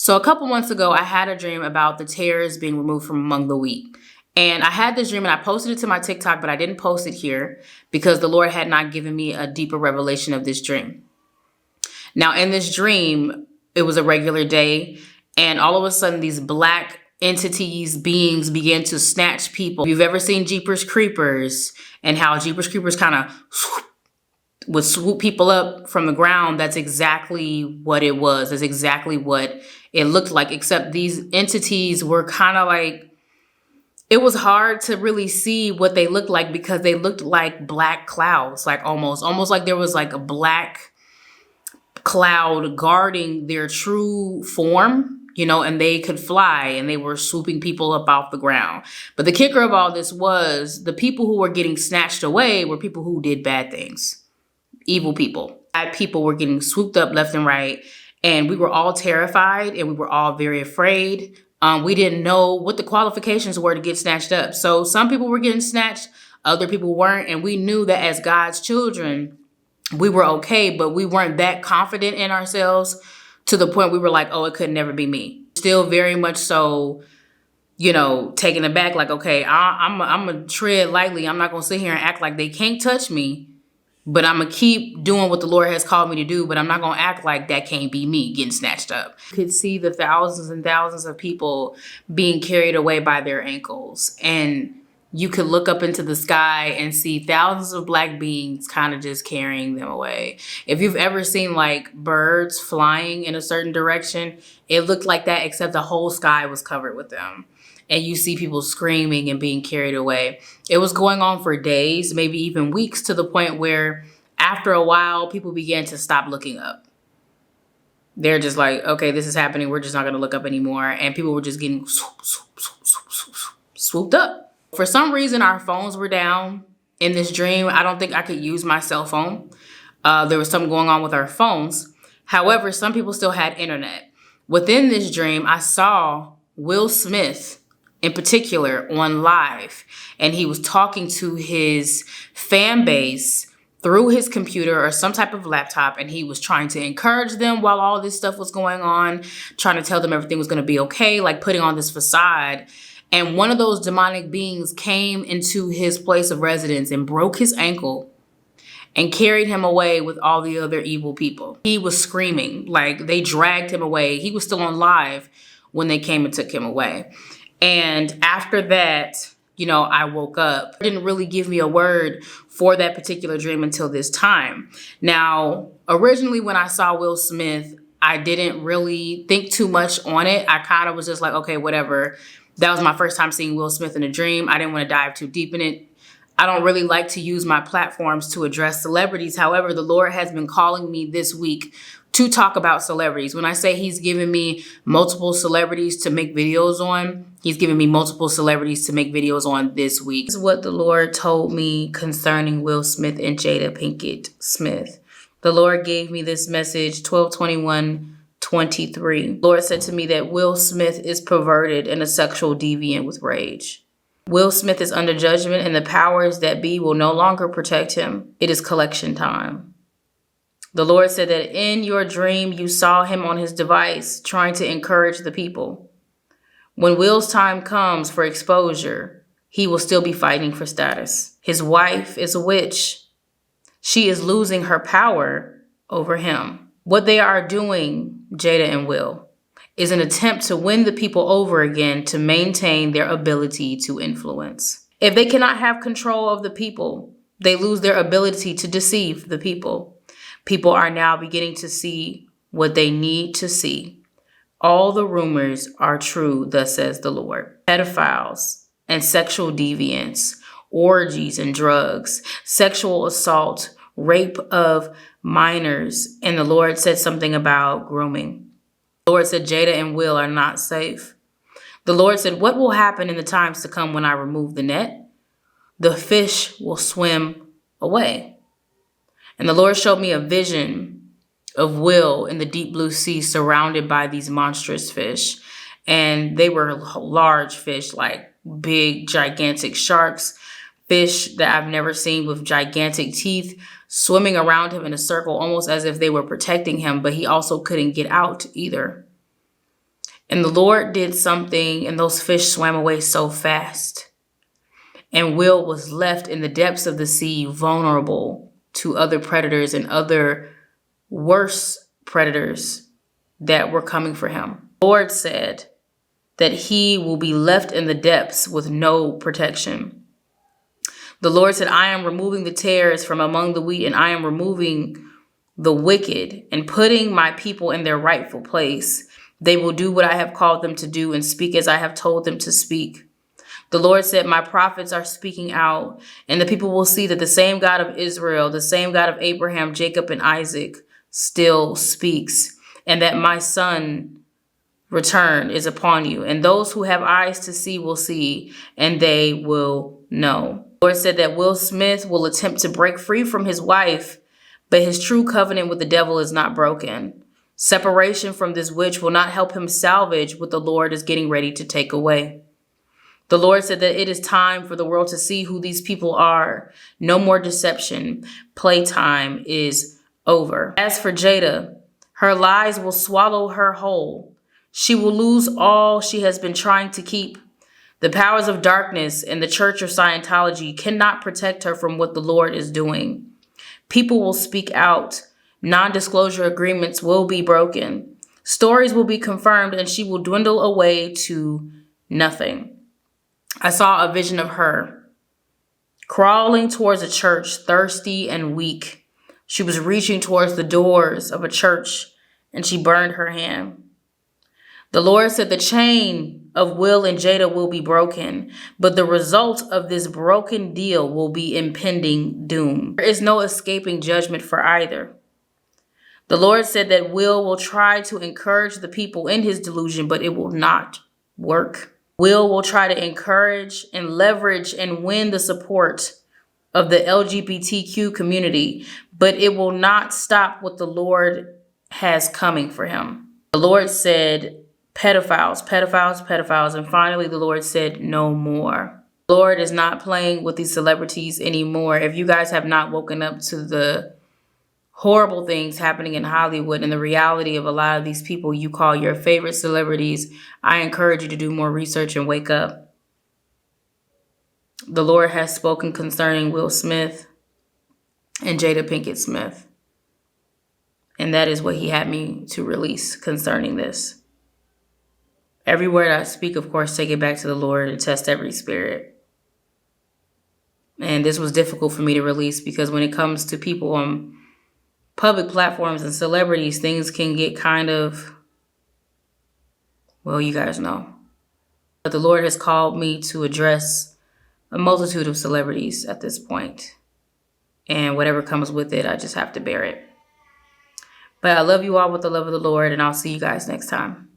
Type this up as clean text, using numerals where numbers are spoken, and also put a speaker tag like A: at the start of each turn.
A: So a couple months ago, I had a dream about the tares being removed from among the wheat. And I had this dream and I posted it to my TikTok, but I didn't post it here because the Lord had not given me a deeper revelation of this dream. Now, in this dream, it was a regular day, and all of a sudden, these black entities, beings began to snatch people. If you've ever seen Jeepers Creepers and how Jeepers Creepers kind of would swoop people up from the ground, that's exactly what it was. That's exactly what it looked like, except these entities were kind of like, it was hard to really see what they looked like because they looked like black clouds, like almost like there was like a black cloud guarding their true form, and they could fly and they were swooping people up off the ground. But the kicker of all this was the people who were getting snatched away were people who did bad things. Evil people. Bad people were getting swooped up left and right. And we were all terrified and we were all very afraid. We didn't know what the qualifications were to get snatched up. So some people were getting snatched, other people weren't. And we knew that as God's children, we were okay, but we weren't that confident in ourselves to the point we were like, oh, it could never be me. Still very much so, taken aback, like, okay, I'm going to tread lightly. I'm not going to sit here and act like they can't touch me. But I'm going to keep doing what the Lord has called me to do. But I'm not going to act like that can't be me getting snatched up. You could see the thousands and thousands of people being carried away by their ankles. And you could look up into the sky and see thousands of black beings kind of just carrying them away. If you've ever seen like birds flying in a certain direction, it looked like that, except the whole sky was covered with them. And you see people screaming and being carried away. It was going on for days, maybe even weeks, to the point where after a while, people began to stop looking up. They're just like, okay, this is happening. We're just not going to look up anymore. And people were just getting swooped up. For some reason, our phones were down in this dream. I don't think I could use my cell phone. There was something going on with our phones. However, some people still had internet. Within this dream, I saw Will Smith in particular on live, and he was talking to his fan base through his computer or some type of laptop, and he was trying to encourage them while all this stuff was going on, trying to tell them everything was going to be okay, like putting on this facade. And one of those demonic beings came into his place of residence and broke his ankle and carried him away with all the other evil people. He was screaming, like they dragged him away. He was still on live when they came and took him away. And after that, I woke up. It didn't really give me a word for that particular dream until this time. Now, originally when I saw Will Smith, I didn't really think too much on it. I kind of was just like, okay, whatever. That was my first time seeing Will Smith in a dream. I didn't want to dive too deep in it. I don't really like to use my platforms to address celebrities. However, the Lord has been calling me this week to talk about celebrities. When I say he's given me multiple celebrities to make videos on, he's given me multiple celebrities to make videos on this week. This is what the Lord told me concerning Will Smith and Jada Pinkett-Smith. The Lord gave me this message, 12/21/23. The Lord said to me that Will Smith is perverted and a sexual deviant with rage. Will Smith is under judgment and the powers that be will no longer protect him. It is collection time. The Lord said that in your dream, you saw him on his device trying to encourage the people. When Will's time comes for exposure, he will still be fighting for status. His wife is a witch. She is losing her power over him. What they are doing, Jada and Will, is an attempt to win the people over again to maintain their ability to influence. If they cannot have control of the people, they lose their ability to deceive the people. People are now beginning to see what they need to see. All the rumors are true, thus says the Lord. Pedophiles and sexual deviants, orgies and drugs, sexual assault, rape of minors, and the Lord said something about grooming. The Lord said Jada and Will are not safe. The Lord said, what will happen in the times to come when I remove the net? The fish will swim away. And the Lord showed me a vision of Will in the deep blue sea surrounded by these monstrous fish. And they were large fish, like big, gigantic sharks, fish that I've never seen with gigantic teeth swimming around him in a circle, almost as if they were protecting him, but he also couldn't get out either. And the Lord did something, and those fish swam away so fast. And Will was left in the depths of the sea, vulnerable to other predators and other worse predators that were coming for him. The Lord said that he will be left in the depths with no protection. The Lord said, I am removing the tares from among the wheat, and I am removing the wicked and putting my people in their rightful place. They will do what I have called them to do and speak as I have told them to speak. The Lord said, my prophets are speaking out, and the people will see that the same God of Israel, the same God of Abraham, Jacob, and Isaac still speaks, and that my son return is upon you. And those who have eyes to see will see, and they will know. The Lord said that Will Smith will attempt to break free from his wife, but his true covenant with the devil is not broken. Separation from this witch will not help him salvage what the Lord is getting ready to take away. The Lord said that it is time for the world to see who these people are. No more deception. Playtime is over. As for Jada, her lies will swallow her whole. She will lose all she has been trying to keep. The powers of darkness and the Church of Scientology cannot protect her from what the Lord is doing. People will speak out. Non-disclosure agreements will be broken. Stories will be confirmed, and she will dwindle away to nothing. I saw a vision of her crawling towards a church, thirsty and weak. She was reaching towards the doors of a church, and she burned her hand. The Lord said the chain of Will and Jada will be broken, but the result of this broken deal will be impending doom. There is no escaping judgment for either. The Lord said that Will try to encourage the people in his delusion, but it will not work. Will try to encourage and leverage and win the support of the LGBTQ community, but it will not stop what the Lord has coming for him. The Lord said, pedophiles, pedophiles, pedophiles. And finally, the Lord said, no more. The Lord is not playing with these celebrities anymore. If you guys have not woken up to the horrible things happening in Hollywood and the reality of a lot of these people you call your favorite celebrities, I encourage you to do more research and wake up. The Lord has spoken concerning Will Smith and Jada Pinkett-Smith. And that is what he had me to release concerning this. Every word I speak, of course, take it back to the Lord and test every spirit. And this was difficult for me to release because when it comes to people on public platforms and celebrities, things can get kind of, well, you guys know. But the Lord has called me to address a multitude of celebrities at this point. And whatever comes with it, I just have to bear it. But I love you all with the love of the Lord, and I'll see you guys next time.